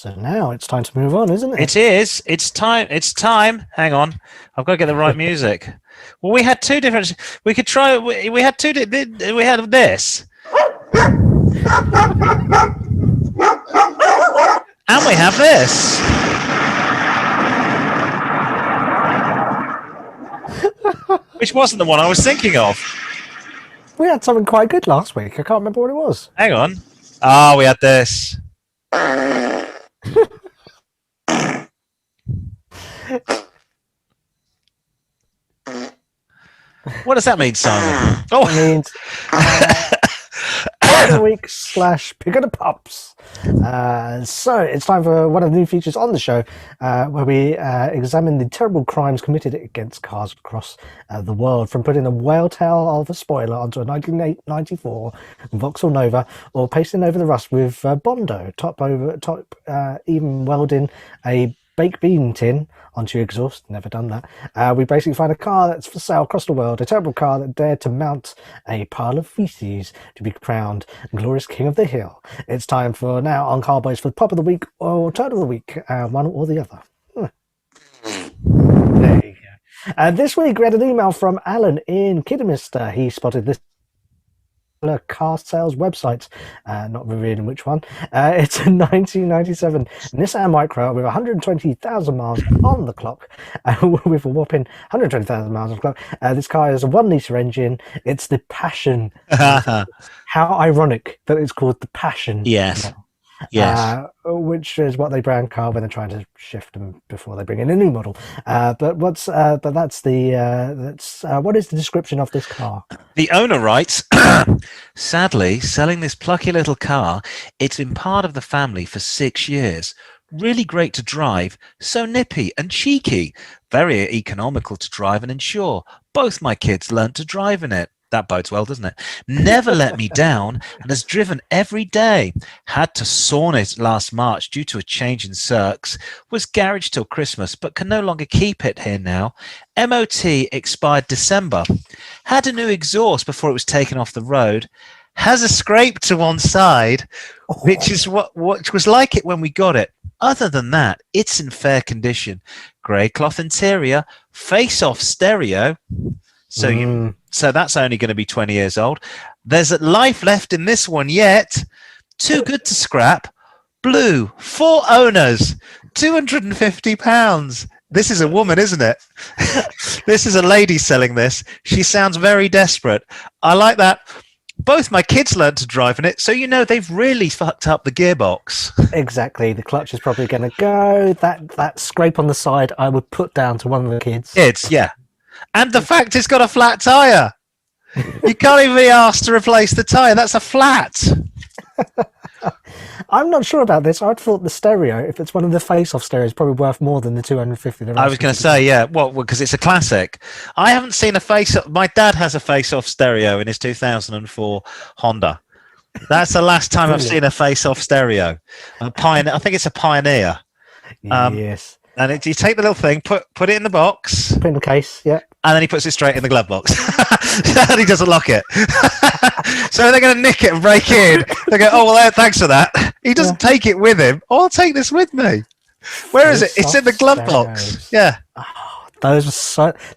So now it's time to move on, isn't it? It is. It's time. It's time. Hang on. I've got to get the right music. Well, we had two different. We could try. We had two. We had this. And we have this. Which wasn't the one I was thinking of. We had something quite good last week. I can't remember what it was. Hang on. Ah, we had this. What does that mean, Simon? Oh, it means the week / pick of the pups. So it's time for one of the new features on the show, where we examine the terrible crimes committed against cars across the world, from putting a whale tail of a spoiler onto a 1994 Vauxhall Nova, or pasting over the rust with Bondo, even welding a baked bean tin onto your exhaust. Never done that. We basically find a car that's for sale across the world, a terrible car that dared to mount a pile of feces to be crowned glorious king of the hill. It's time for now on Car-Boyz for the pop of the week or turn of the week, one or the other. There you go. This week we had an email from Alan in Kidderminster. He spotted this car sales website, not revealing which one. It's a 1997 Nissan Micra with 120,000 miles on the clock, with a whopping 120,000 miles on the clock. This car has a 1 litre engine. It's the Passion. How ironic that it's called the Passion. Yes. Yes. Which is what they brand car when they're trying to shift them before they bring in a new model. But what is the description of this car? The owner writes, sadly, selling this plucky little car, it's been part of the family for 6 years. Really great to drive, so nippy and cheeky, very economical to drive and insure. Both my kids learnt to drive in it. That bodes well, doesn't it? Never let me down and has driven every day. Had to sawn it last March due to a change in circs. Was garaged till Christmas, but can no longer keep it here now. MOT expired December. Had a new exhaust before it was taken off the road. Has a scrape to one side, which was like it when we got it. Other than that, it's in fair condition. Grey cloth interior, face-off stereo. So that's only going to be 20 years old. There's life left in this one yet. Too good to scrap. Blue, 4 owners, £250. This is a woman, isn't it? This is a lady selling this. She sounds very desperate. I like that. Both my kids learned to drive in it, so they've really fucked up the gearbox. Exactly. The clutch is probably going to go. That scrape on the side I would put down to one of the kids. Yeah. And the fact it's got a flat tyre. You can't even be asked to replace the tyre. That's a flat. I'm not sure about this. I'd thought the stereo, if it's one of the face-off stereos, is probably worth more than the 250. I was going to say, yeah. Well, because it's a classic. I haven't seen a face-off. My dad has a face-off stereo in his 2004 Honda. That's the last time I've seen a face-off stereo. I think it's a Pioneer. Yes. And you take the little thing, put it in the box. Put in the case, yeah. And then he puts it straight in the glove box. And he doesn't lock it. So they're going to nick it and break in. They go, oh, well, thanks for that. He doesn't take it with him. Oh, I'll take this with me. Where is it? It's in the glove box. Yeah. Oh,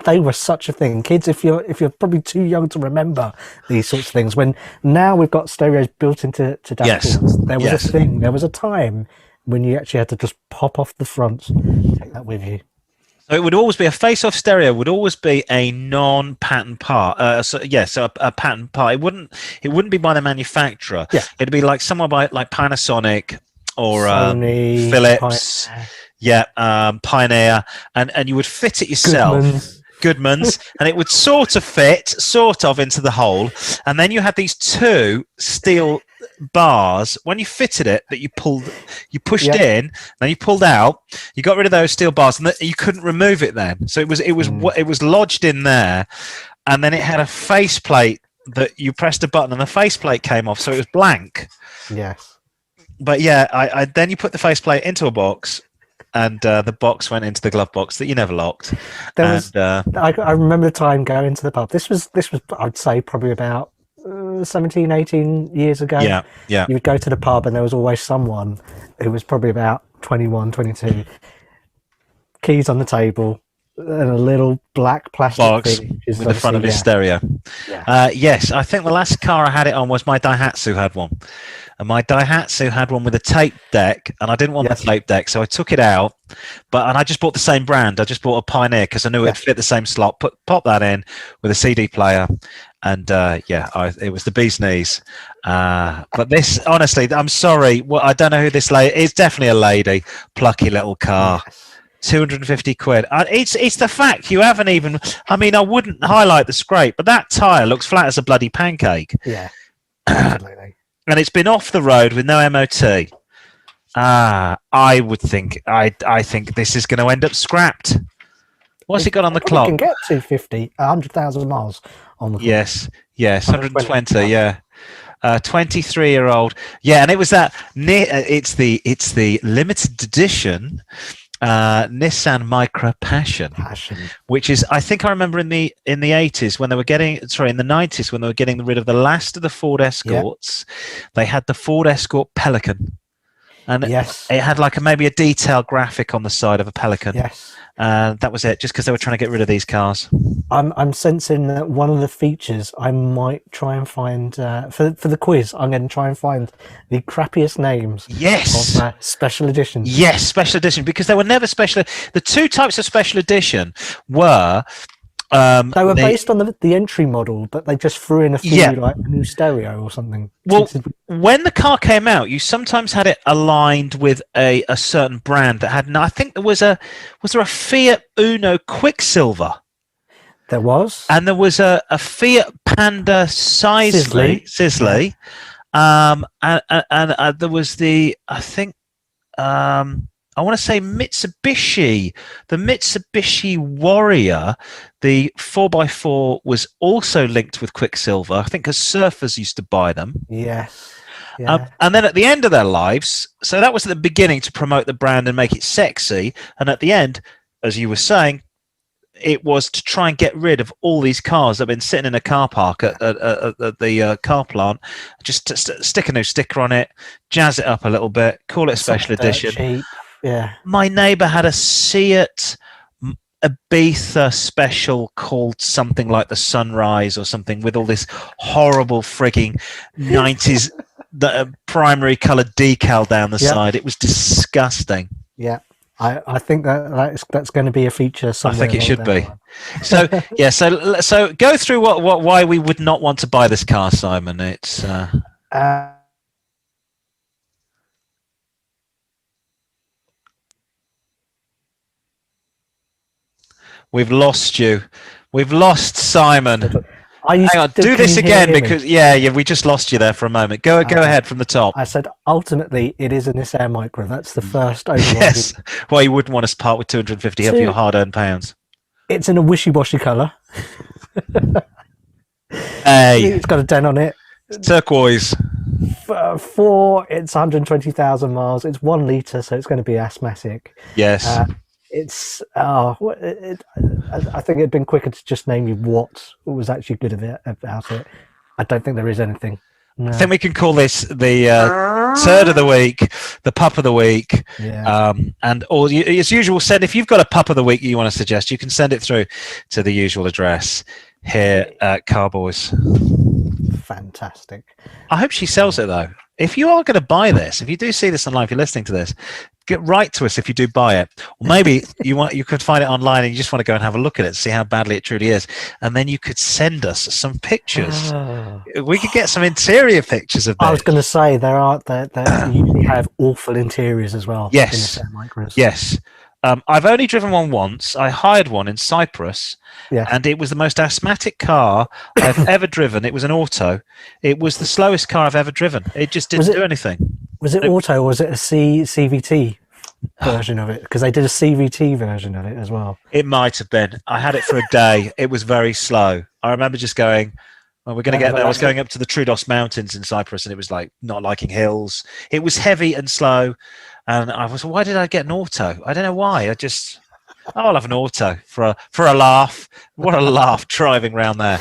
they were such a thing. Kids, if you're probably too young to remember these sorts of things, when now we've got stereos built into dashboards, there was a thing, there was a time when you actually had to just pop off the front, take that with you. So it would always be a face-off stereo. Would always be a non-patent part. So a patent part. It wouldn't be by the manufacturer. Yeah. It'd be like someone by like Panasonic or Sony, Philips. Pioneer. Yeah, Pioneer, and you would fit it yourself. Goodman's, and it would sort of into the hole, and then you had these 2 steel bars when you fitted it that you pushed in, then you pulled out, you got rid of those steel bars, and you couldn't remove it then. So it was lodged in there, and then it had a faceplate that you pressed a button and the faceplate came off, so it was blank. Yes. But yeah, I then you put the faceplate into a box. And the box went into the glove box that you never locked. I remember the time going to the pub. This was I'd say probably about 17, 18 years ago. Yeah, yeah. You would go to the pub and there was always someone who was probably about 21, 22, keys on the table, and a little black plastic Box thing. Which is with the front of his obviously, stereo. yeah. Yes, I think the last car I had it on was my Daihatsu had one. And my Daihatsu had one with a tape deck, and I didn't want Yes. the tape deck, so I took it out. And I just bought the same brand. I just bought a Pioneer because I knew it'd fit the same slot. Pop that in with a CD player, and it was the bee's knees. But this, honestly, I'm sorry. Well, I don't know who this lady. It's definitely a lady. Plucky little car. Yes. 250 quid. It's the fact you haven't even. I mean, I wouldn't highlight the scrape, but that tyre looks flat as a bloody pancake. Yeah. Absolutely. And it's been off the road with no MOT. I would think. I think this is going to end up scrapped. What's it got on the clock? You can get 250, 100,000 miles on the clock. Yes, 120. Yeah. 23-year-old. Yeah, and it was that. It's the limited edition Nissan Micra Passion, which is, I think I remember in the 80s when they were getting, sorry, in the 90s when they were getting rid of the last of the Ford Escorts, they had the Ford Escort Pelican, and yes, it had like maybe a detailed graphic on the side of a Pelican. Yes. That was it, just because they were trying to get rid of these cars. I'm sensing that one of the features I might try and find for the quiz. I'm going to try and find the crappiest names. Yes. Of special editions. Yes, special edition, because they were never special. The two types of special edition were. They were based on the entry model, but they just threw in like a new stereo or something. Well, when the car came out, you sometimes had it aligned with a certain brand that had. I think was there a Fiat Uno Quicksilver? There was, and there was a Fiat Panda Sisley. And there was I want to say Mitsubishi, the Mitsubishi Warrior, the 4x4 was also linked with Quicksilver. I think because surfers used to buy them. Yes. Yeah. And then at the end of their lives, so that was at the beginning to promote the brand and make it sexy. And at the end, as you were saying, it was to try and get rid of all these cars that have been sitting in a car park at the car plant. Just stick a new sticker on it, jazz it up a little bit, call it a special edition. Cheap. Yeah. My neighbour had a Seat Ibiza special called something like the Sunrise or something, with all this horrible frigging 90s primary coloured decal down the side. It was disgusting. Yeah. I think that's going to be a feature somewhere. I think it should be. So yeah, so go through why we would not want to buy this car, Simon. It's we've lost you. We've lost Simon. Hang on, do this again because we just lost you there for a moment. Go ahead from the top. I said ultimately it is a Nissan Micra. That's the first overall. Yes. Well, you wouldn't want us to part with 250 of your hard-earned pounds. It's in a wishy-washy colour. Hey, it's got a dent on it. Turquoise. It's 120,000 miles. It's 1 litre, so it's going to be asthmatic. Yes. I think it'd been quicker to just name you what was actually good about it. I don't think there is anything. No. I think we can call this the turd of the week, the pup of the week, as usual. If you've got a pup of the week you want to suggest, you can send it through to the usual address here at Car-Boyz. Fantastic. I hope she sells it though. If you are going to buy this, if you do see this online, if you're listening to this, get right to us if you do buy it. Or maybe you could find it online and you just want to go and have a look at it, see how badly it truly is, and then you could send us some pictures. We could get some interior pictures of this. I was going to say they usually have awful interiors as well. Yes. Yes. I've only driven one once. I hired one in Cyprus, and it was the most asthmatic car I've ever driven. It was an auto. It was the slowest car I've ever driven. It just didn't do anything. Was it auto, or was it a CVT version of it? Because they did a CVT version of it as well. It might have been. I had it for a day. It was very slow. I remember just going, well, we're going to get there. I was going up to the Troodos Mountains in Cyprus, and it was like not liking hills. It was heavy and slow. And I was, why did I get an auto? I don't know why. I'll have an auto for a laugh. What a laugh driving around there.